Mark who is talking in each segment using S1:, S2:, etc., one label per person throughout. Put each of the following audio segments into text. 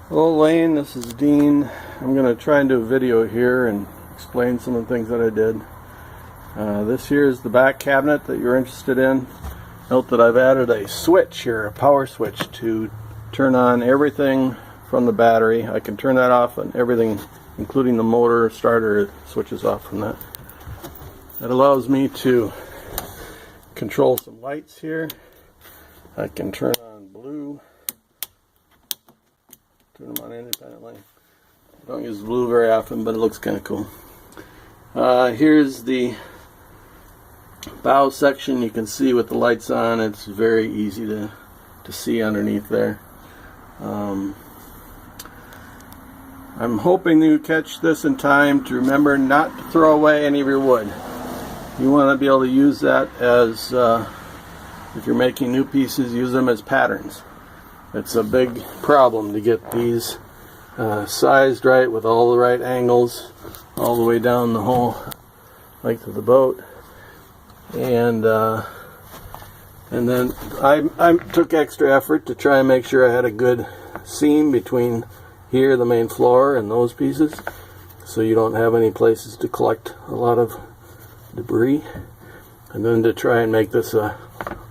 S1: Hello Lane, this is Dean. I'm going to try and do a video here and explain some of the things that I did. This here is the back cabinet that you're interested in. Note that I've added a switch here, a power switch, to turn on everything from the battery. I can turn that off and everything, including the motor starter, switches off from that. That allows me to control some lights here. I can turn on blue, turn them on independently. I don't use blue very often, but it looks kind of cool. Here's the bow section. You can see with the lights on, it's very easy to see underneath there. I'm hoping you catch this in time to remember not to throw away any of your wood. You want to be able to use that as, if you're making new pieces, use them as patterns. It's a big problem to get these sized right with all the right angles all the way down the whole length of the boat. And then I took extra effort to try and make sure I had a good seam between here, the main floor, and those pieces, so you don't have any places to collect a lot of debris. And then to try and make this a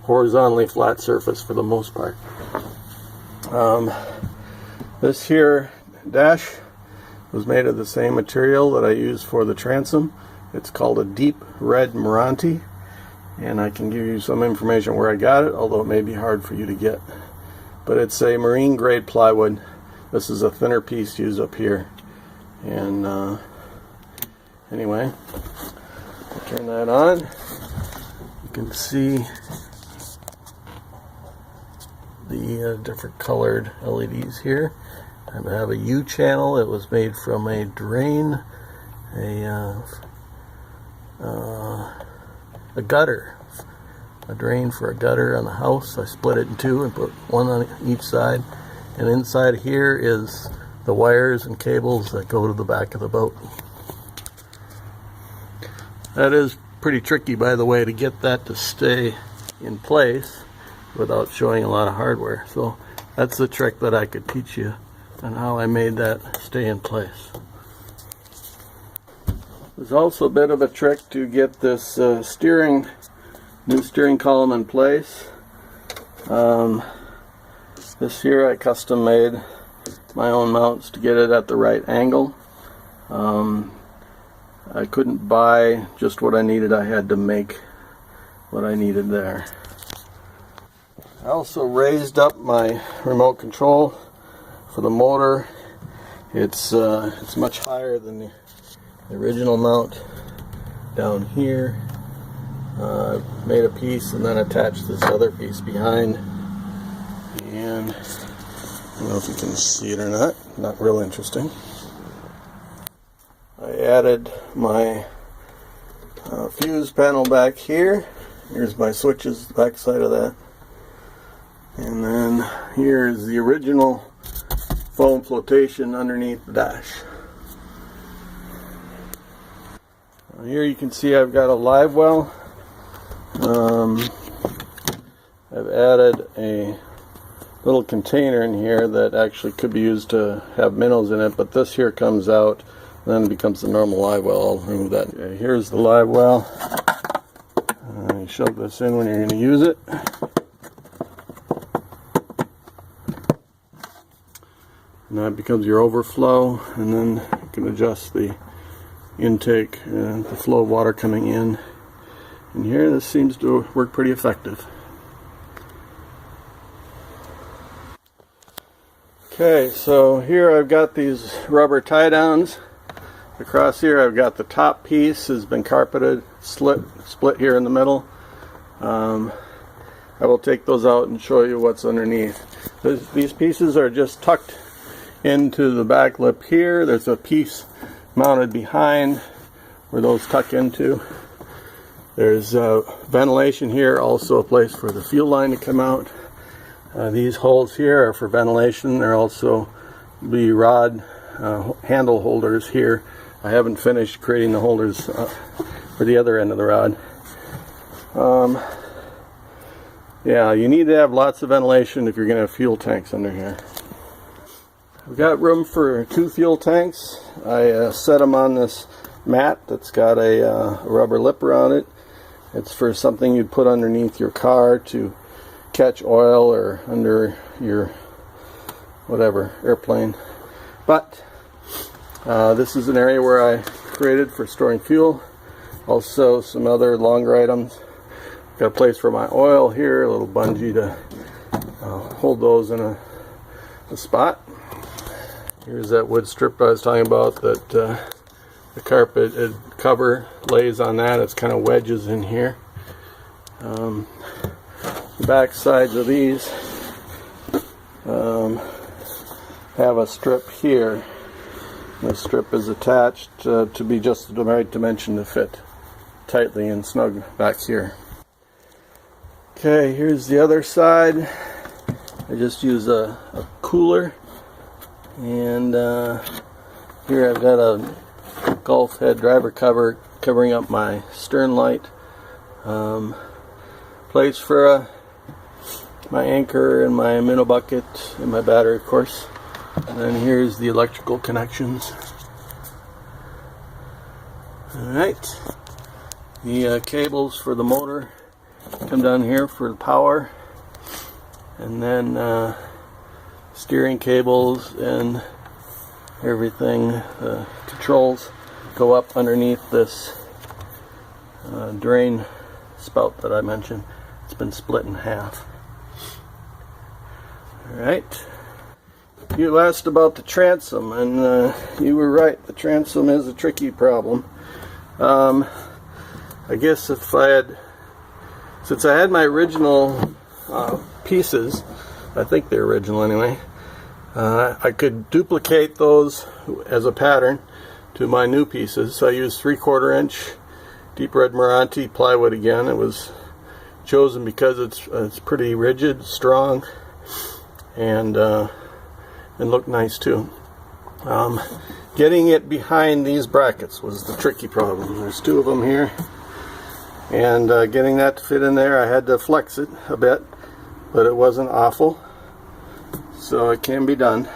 S1: horizontally flat surface for the most part. This here dash was made of the same material that I use for the transom. It's called a deep red Meranti, and I can give you some information where I got it, although it may be hard for you to get. But it's a marine grade plywood. This is a thinner piece used up here. And anyway, I'll turn that on. You can see the different colored LEDs here. I have a U channel. It was made from a drain, a gutter, a drain for a gutter on the house. I split it in two and put one on each side. And inside here is the wires and cables that go to the back of the boat. That is pretty tricky, by the way, to get that to stay in place without showing a lot of hardware. So that's the trick that I could teach you on how I made that stay in place. There's also a bit of a trick to get this new steering column in place. This here I custom made my own mounts to get it at the right angle. I couldn't buy just what I needed. I had to make what I needed there. I also raised up my remote control for the motor. It's much higher than the original mount down here. Made a piece and then attached this other piece behind. And I don't know if you can see it or not real interesting. I added my fuse panel back here. Here's my switches, the back side of that. And then here's the original foam flotation underneath the dash. Here you can see I've got a live well. I've added a little container in here that actually could be used to have minnows in it, but this here comes out and then it becomes the normal live well. I'll remove that. Okay, here's the live well. You shove this in when you're going to use it. And that becomes your overflow, and then you can adjust the intake and the flow of water coming in. And here this seems to work pretty effective. Okay, so here I've got these rubber tie downs. Across here I've got the top piece has been carpeted, split here in the middle. I will take those out and show you what's underneath. These pieces are just tucked into the back lip here. There's a piece mounted behind where those tuck into. There's ventilation here, also a place for the fuel line to come out. These holes here are for ventilation. There are also the rod handle holders here. I haven't finished creating the holders for the other end of the rod. Yeah, you need to have lots of ventilation if you're going to have fuel tanks under here. I've got room for 2 fuel tanks. I set them on this mat that's got a rubber lip around it. It's for something you'd put underneath your car to catch oil, or under your whatever airplane. But this is an area where I created for storing fuel. Also some other longer items. Got a place for my oil here, a little bungee to hold those in a spot. Here's that wood strip I was talking about that the carpet cover lays on that. It's kind of wedges in here. The back sides of these have a strip here. This strip is attached to be just the right dimension to fit tightly and snug back here. Okay, here's the other side. I just use a cooler, and here I've got a Gulf head driver cover covering up my stern light. Place for my anchor and my minnow bucket and my battery, of course. And then here's the electrical connections. Alright, the cables for the motor come down here for the power, and then steering cables and everything, controls go up underneath this drain spout that I mentioned. It's been split in half. Alright, you asked about the transom, and you were right, the transom is a tricky problem. I guess if I had, since I had my original pieces, I think they're original anyway, I could duplicate those as a pattern to my new pieces. So I used 3/4 inch deep red Meranti plywood again. It was chosen because it's pretty rigid, strong, and looked nice too. Getting it behind these brackets was the tricky problem. There's 2 of them here, and getting that to fit in there, I had to flex it a bit, but it wasn't awful, so it can be done.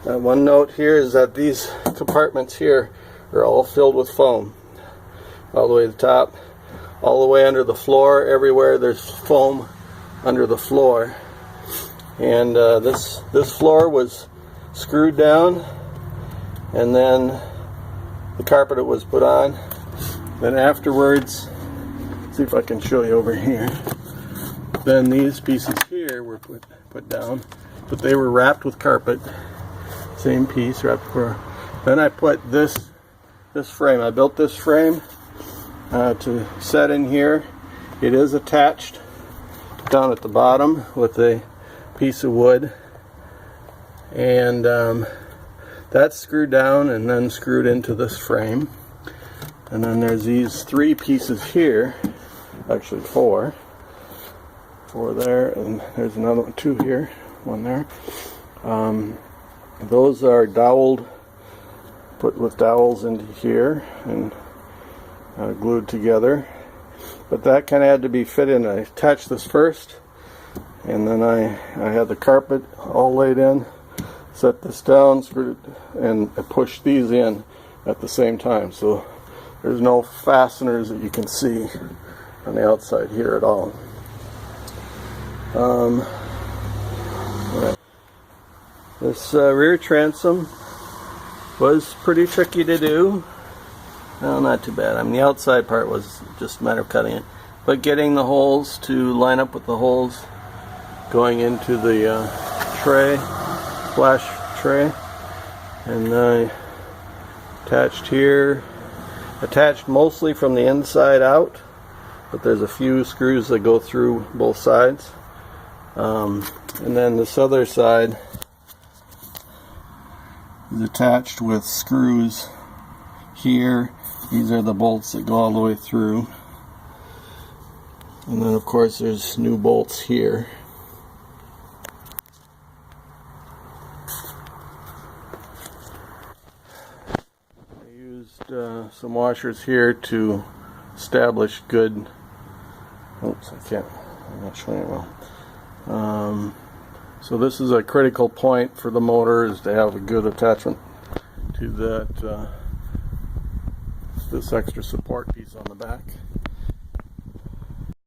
S1: One note here is that these compartments here are all filled with foam, all the way to the top, all the way under the floor. Everywhere there's foam under the floor, and this floor was screwed down, and then the carpet was put on. Then afterwards, see if I can show you over here, then these pieces here were put down, but they were wrapped with carpet. Same piece wrapped for. Then I put this frame. I built this frame to set in here. It is attached down at the bottom with a piece of wood, and that's screwed down and then screwed into this frame. And then there's these 3 pieces here, actually 4 there, and there's another one, 2 here, 1 there. Those are doweled, put with dowels into here and glued together, but that kind of had to be fit in. I attached this first, and then I had the carpet all laid in, set this down, screwed it, and pushed these in at the same time, so there's no fasteners that you can see on the outside here at all. This rear transom was pretty tricky to do. Well, not too bad. I mean, the outside part was just a matter of cutting it, but getting the holes to line up with the holes going into the tray, flash tray, and attached here, attached mostly from the inside out, but there's a few screws that go through both sides, and then this other side is attached with screws here. These are the bolts that go all the way through, and then of course there's new bolts here. I used some washers here to establish good, oops, I'm not showing it well, So this is a critical point for the motor, is to have a good attachment to that this extra support piece on the back.